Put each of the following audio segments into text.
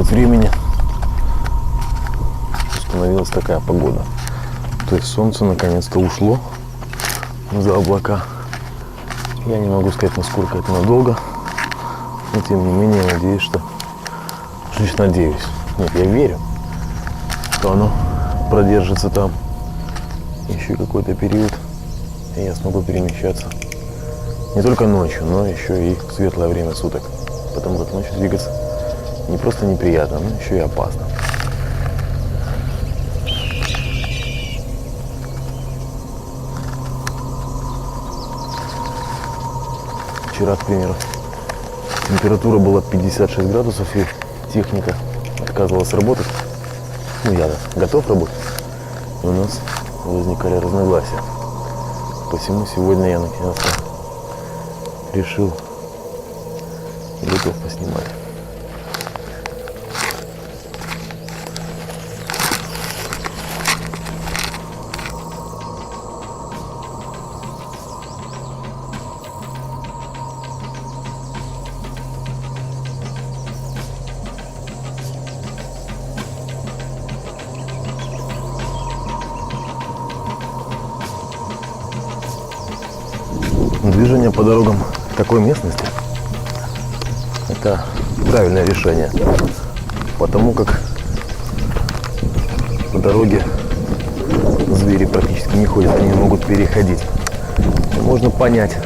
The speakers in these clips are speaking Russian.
Времени установилась такая погода. То есть солнце наконец-то ушло за облака. Я не могу сказать, насколько это надолго, но тем не менее надеюсь, что... Лишь надеюсь. Нет, я верю, что оно продержится там еще какой-то период, и я смогу перемещаться не только ночью, но еще и в светлое время суток. Потому как ночью двигаться не просто неприятно, но еще и опасно. Вчера, к примеру, температура была 56 градусов, и техника отказывалась работать. Ну, я готов работать. И у нас возникали разногласия. Посему сегодня я наконец-то решил и готов поснимать. Движение по дорогам такой местности – это правильное решение, потому как по дороге звери практически не ходят, они могут переходить. И можно понять,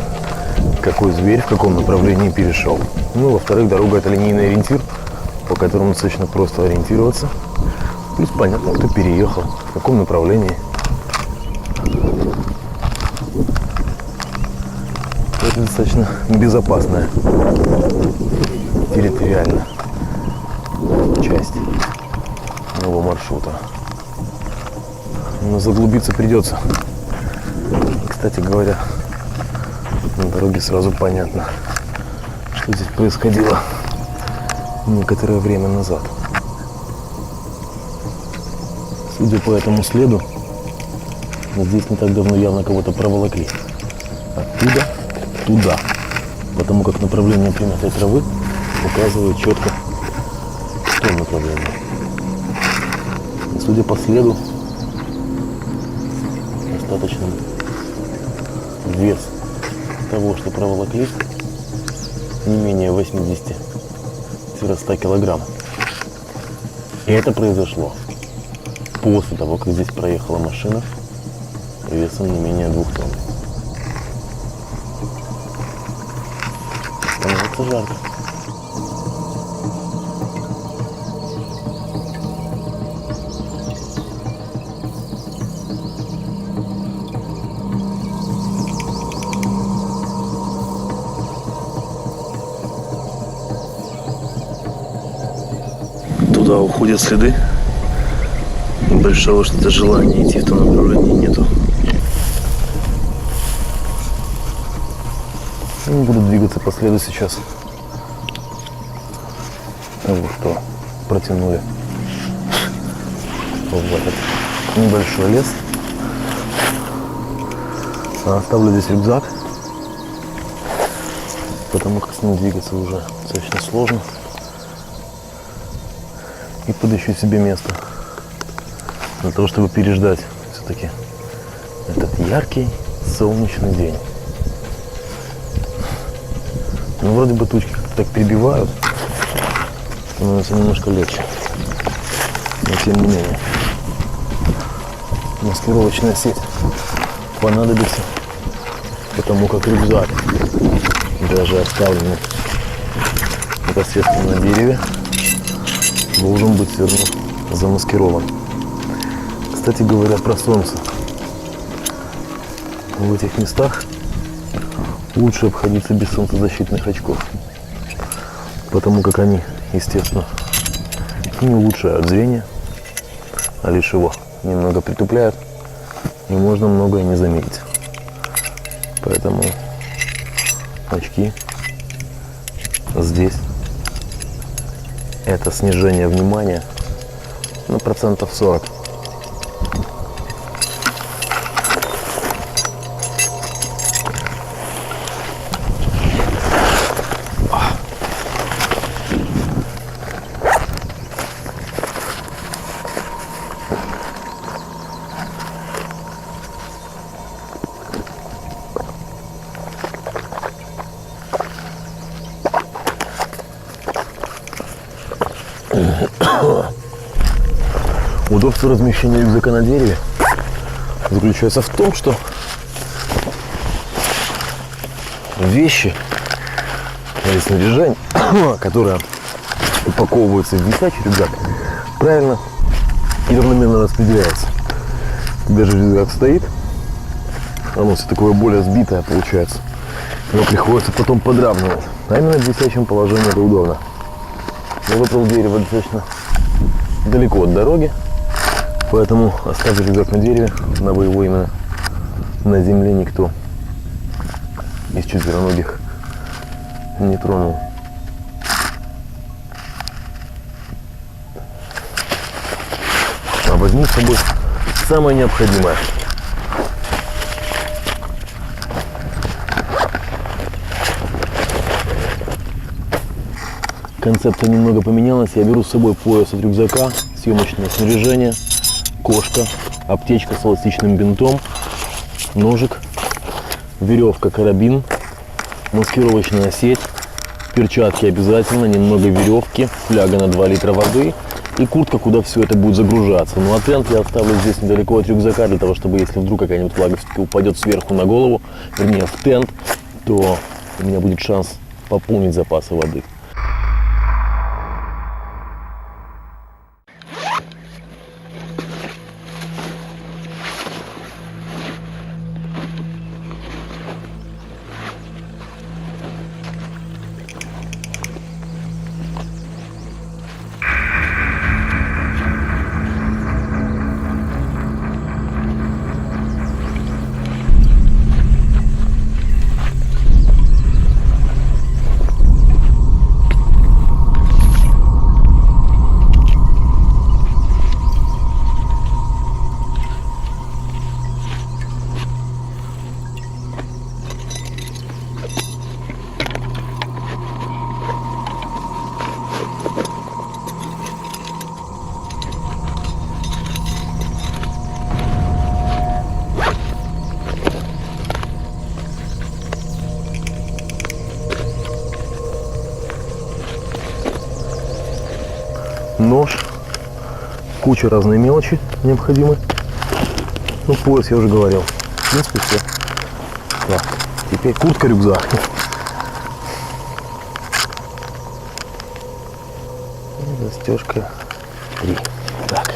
какой зверь в каком направлении перешел. Ну, во-вторых, дорога – это линейный ориентир, по которому достаточно просто ориентироваться. Плюс понятно, кто переехал, в каком направлении. Это достаточно безопасная территориально часть моего маршрута. Но заглубиться придется. Кстати говоря, на дороге сразу понятно, что здесь происходило некоторое время назад. Судя по этому следу, здесь не так давно явно кого-то проволокли. Оттуда туда, потому как направление примятой травы указывает четко в том направлении. И судя по следу, достаточно вес того, что проволокли, не менее 80-100 килограмм. И это произошло после того, как здесь проехала машина весом не менее 2 тонн. Становится жарко. Туда уходят следы. Большого что-то желания идти в том направлении нету. Не буду двигаться по следу сейчас того, что протянули в этот небольшой лес. Оставлю здесь рюкзак, потому как с ним двигаться уже достаточно сложно. И подыщу себе место для того, чтобы переждать все-таки этот яркий солнечный день. Ну, вроде бы тучки как-то так перебивают, становится немножко легче, но тем не менее маскировочная сеть понадобится, потому как рюкзак, даже оставленный непосредственно на дереве, должен быть все равно замаскирован. Кстати говоря, про солнце. В этих местах лучше обходиться без солнцезащитных очков, потому как они, естественно, не улучшают зрение, а лишь его немного притупляют, и можно многое не заметить. Поэтому очки здесь это снижение внимания на процентов 40. Удобство размещения рюкзака на дереве заключается в том, что вещи или снаряжение, которое упаковывается в висячий рюкзак, правильно и равномерно распределяется. Когда же рюкзак стоит, оно все такое более сбитое получается. Его приходится потом подравнивать. А именно в висячем положении это удобно. Я выбрал дерево достаточно далеко от дороги, поэтому оставлю рюкзак на дереве, дабы его именно на земле никто из четвероногих не тронул. А возьми с собой самое необходимое. Концепция немного поменялась. Я беру с собой пояс от рюкзака, съемочное снаряжение, кошка, аптечка с эластичным бинтом, ножик, веревка, карабин, маскировочная сеть, перчатки обязательно, немного веревки, фляга на 2 литра воды и куртка, куда все это будет загружаться. Ну а тент я оставлю здесь недалеко от рюкзака, для того, чтобы если вдруг какая-нибудь влага все-таки упадет сверху на голову, вернее в тент, то у меня будет шанс пополнить запасы воды. Нож, куча разной мелочи необходимой. Ну, пояс я уже говорил. В принципе, все. Так, теперь куртка, рюкзак. И застежка 3. Так.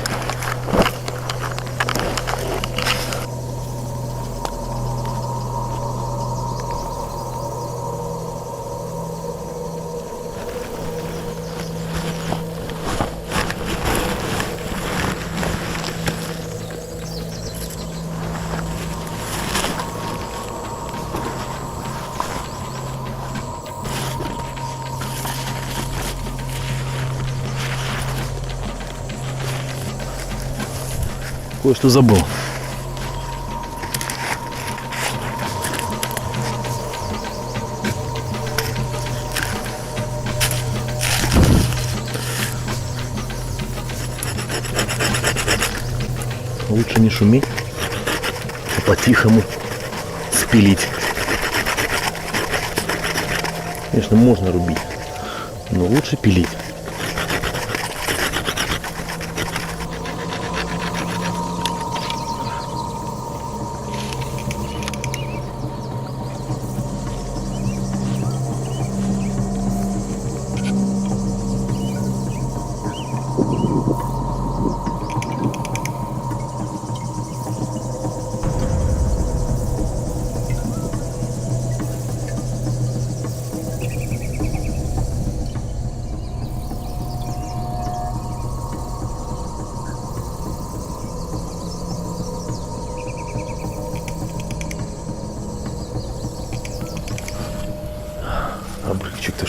Кое-что забыл. Лучше не шуметь, а по-тихому спилить. Конечно, можно рубить, но лучше пилить.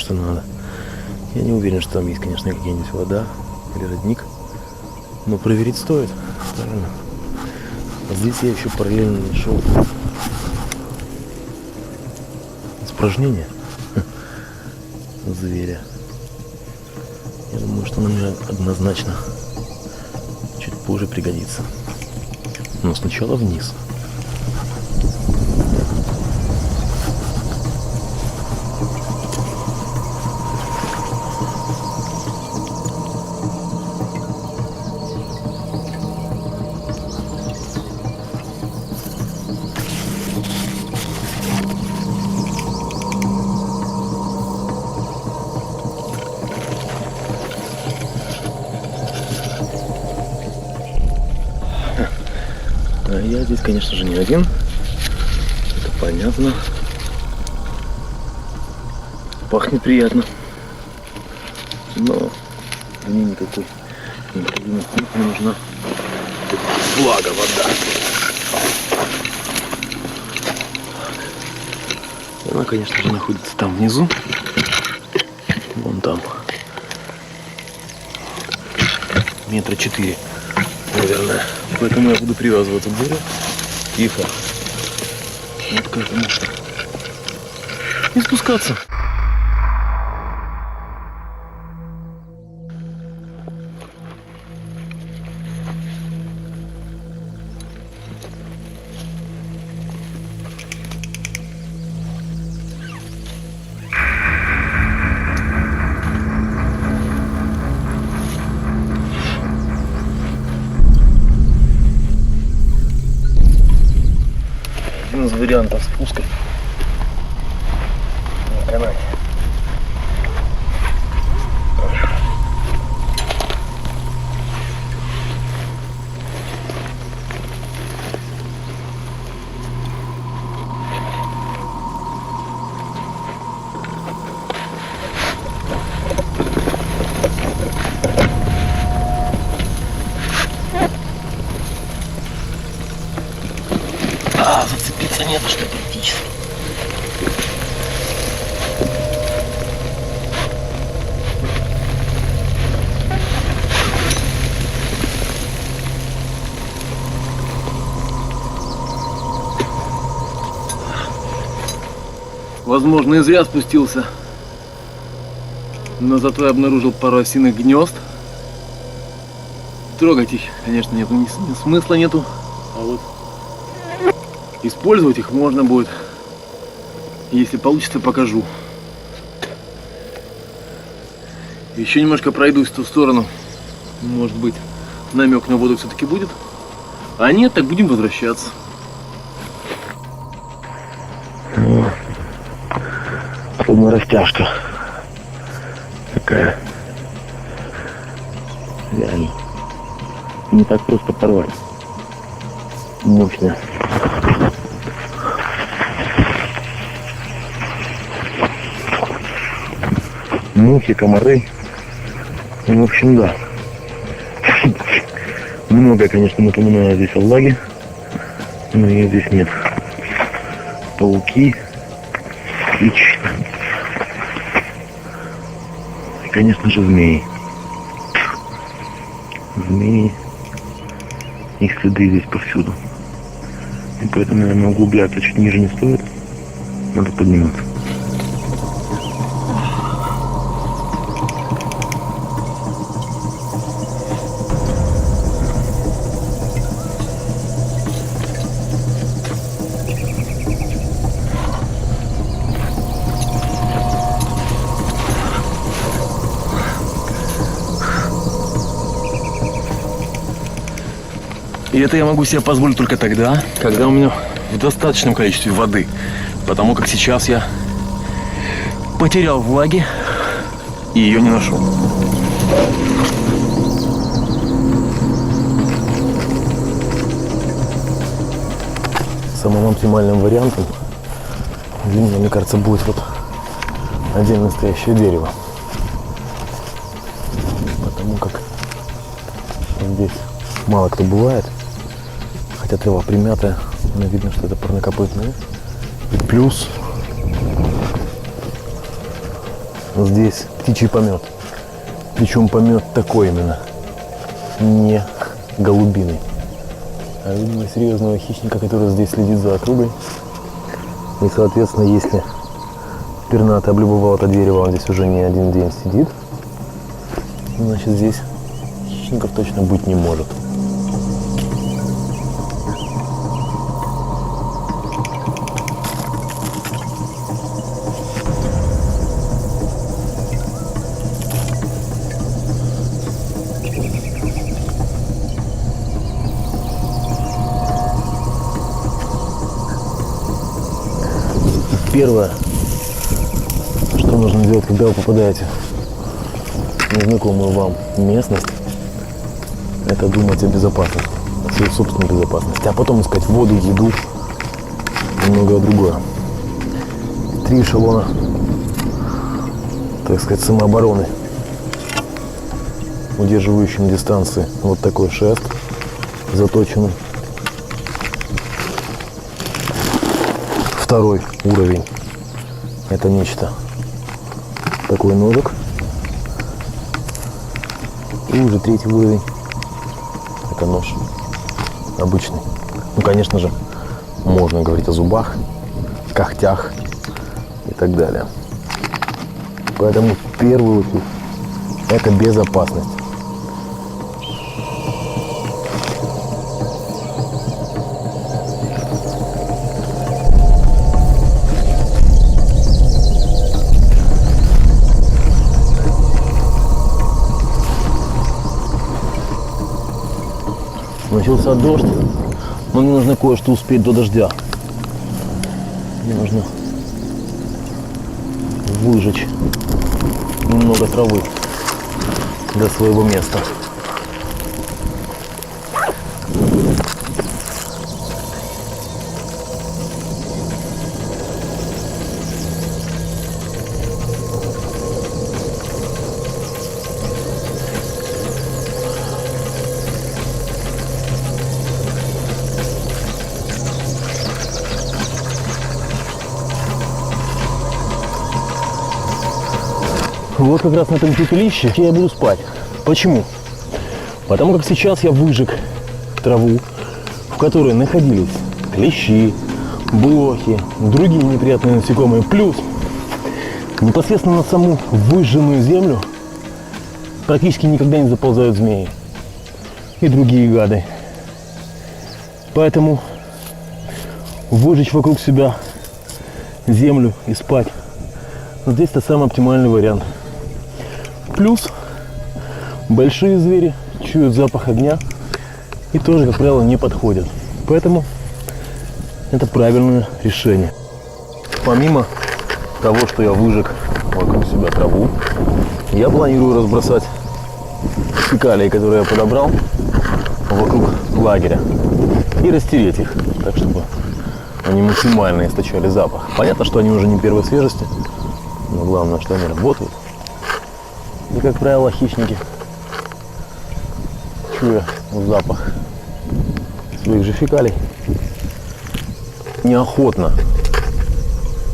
что надо. Я не уверен, что там есть, конечно, какая-нибудь вода или родник. Но проверить стоит. Правильно. А здесь я еще параллельно нашел испражнение зверя. Я думаю, что нам однозначно чуть позже пригодится. Но сначала вниз. А я здесь, конечно же, не один. Это понятно. Пахнет приятно. Но мне никакой необходимости не нужна. Благо вода. Она, конечно же, находится там внизу. Вон там. 4 метра, наверное. Поэтому я буду привязываться к дереву. Тихо. Вот к этому. И спускаться. Один из вариантов спуска на канате. Зацепиться нет, что критически. Возможно, и зря спустился, но зато я обнаружил пару осиных гнезд. Трогать их, конечно, нету, ни смысла нету, а вот использовать их можно будет. Если получится, покажу. Еще немножко пройдусь в ту сторону. Может быть, намек на воду все-таки будет. А нет, так будем возвращаться. Словно растяжка. Такая. Реально. Не так просто порвать. Мощная. Мухи, комары. В общем, да. Много, конечно, напоминаю здесь о влаге, но ее здесь нет. Пауки, птичь. И, конечно же, змеи. Змеи. Их следы здесь повсюду. И поэтому, наверное, углубляться чуть ниже не стоит. Надо подниматься. И это я могу себе позволить только тогда, когда у меня в достаточном количестве воды. Потому как сейчас я потерял влаги и ее не нашел. Самым оптимальным вариантом для меня, мне кажется, будет вот отдельно стоящее дерево. Потому как здесь мало кто бывает. Хотя трава примятая, но видно, что это парнокопытная. И плюс здесь птичий помет. Причем помет такой именно, не голубиный, а видимо серьезного хищника, который здесь следит за округой. И соответственно, если пернатый облюбовал это дерево, он здесь уже не один день сидит, значит здесь хищников точно быть не может. Первое, что нужно делать, когда вы попадаете в незнакомую вам местность, это думать о безопасности, о своей собственной безопасности, а потом искать воду, еду и многое другое. 3 эшелона, так сказать, самообороны, удерживающим дистанции. Вот такой шест заточенный. Второй уровень — это нечто, такой ножик. И уже 3-й уровень — это нож обычный. Ну, конечно же, можно говорить о зубах, когтях и так далее. Поэтому в первую очередь это безопасность. Начался дождь, но мне нужно кое-что успеть до дождя. Мне нужно выжечь немного травы для своего места. Вот как раз на этом пепелище я буду спать. Почему? Потому как сейчас я выжег траву, в которой находились клещи, блохи, другие неприятные насекомые. Плюс непосредственно на саму выжженную землю практически никогда не заползают змеи и другие гады. Поэтому выжечь вокруг себя землю и спать — здесь это самый оптимальный вариант. Плюс большие звери чуют запах огня и тоже, как правило, не подходят. Поэтому это правильное решение. Помимо того, что я выжег вокруг себя траву, я планирую разбросать фекалии, которые я подобрал, вокруг лагеря и растереть их, так чтобы они максимально источали запах. Понятно, что они уже не первой свежести, но главное, что они работают. И, как правило, хищники, чуя запах своих же фекалий, неохотно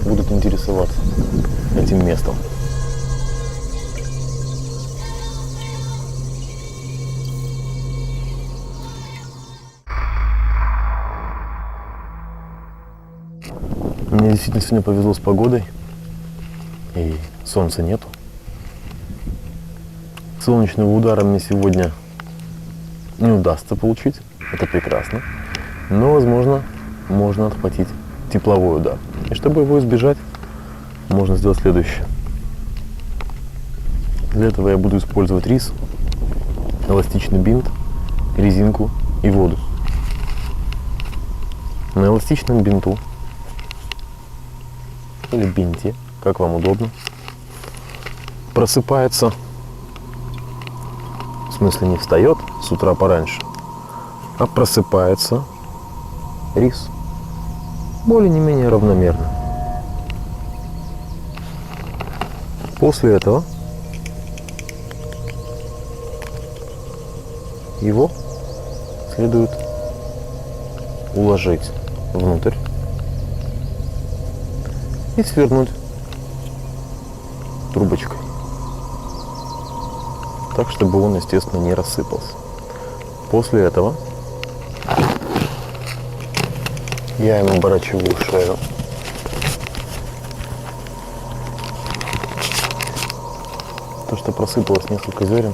будут интересоваться этим местом. Мне действительно сегодня повезло с погодой, и солнца нету. Солнечного удара мне сегодня не удастся получить, это прекрасно, но, возможно, можно отхватить тепловой удар. И чтобы его избежать, можно сделать следующее. Для этого я буду использовать рис, эластичный бинт, резинку и воду. На эластичном бинту или бинте, как вам удобно, просыпается, в смысле не встает с утра пораньше, а просыпается рис более-менее равномерно. После этого его следует уложить внутрь и свернуть трубочкой. Так, чтобы он, естественно, не рассыпался. После этого я ему оборачиваю шею. То, что просыпалось несколько зерен,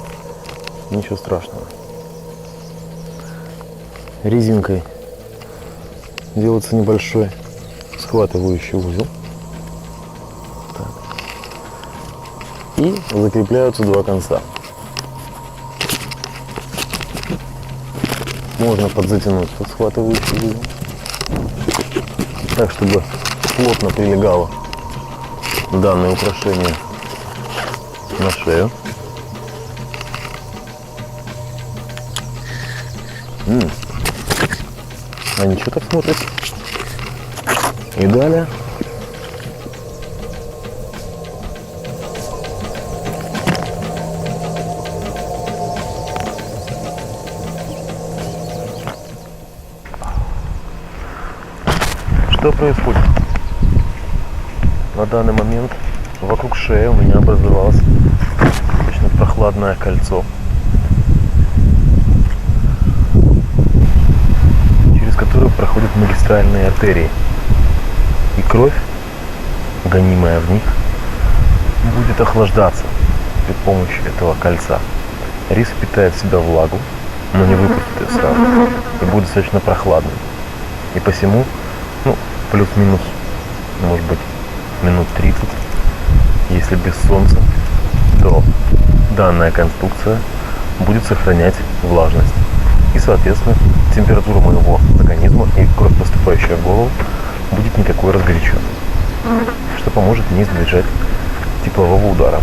ничего страшного. Резинкой делается небольшой схватывающий узел. Так. И закрепляются два конца. Можно подзатянуть под схватывающий узел, так, чтобы плотно прилегало данное украшение на шею. А ничего так смотрит. И далее что происходит? На данный момент вокруг шеи у меня образовалось достаточно прохладное кольцо, через которое проходят магистральные артерии. И кровь, гонимая в них, будет охлаждаться при помощи этого кольца. Рис впитает в себя влагу, но не выпустит ее сразу, и будет достаточно прохладным. И посему, плюс-минус, может быть, минут 30, если без солнца, то данная конструкция будет сохранять влажность. И, соответственно, температура моего организма и кровь, поступающая в голову, будет не такой разгоряченной, что поможет мне избежать теплового удара.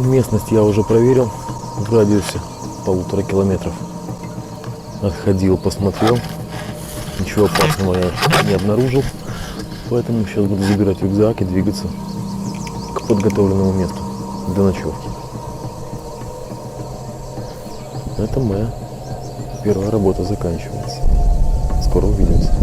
Местность я уже проверил в радиусе 1,5 километров. Отходил, посмотрел. Ничего опасного я не обнаружил. Поэтому сейчас буду забирать рюкзак и двигаться к подготовленному месту для ночевки. Это моя первая работа заканчивается. Скоро увидимся.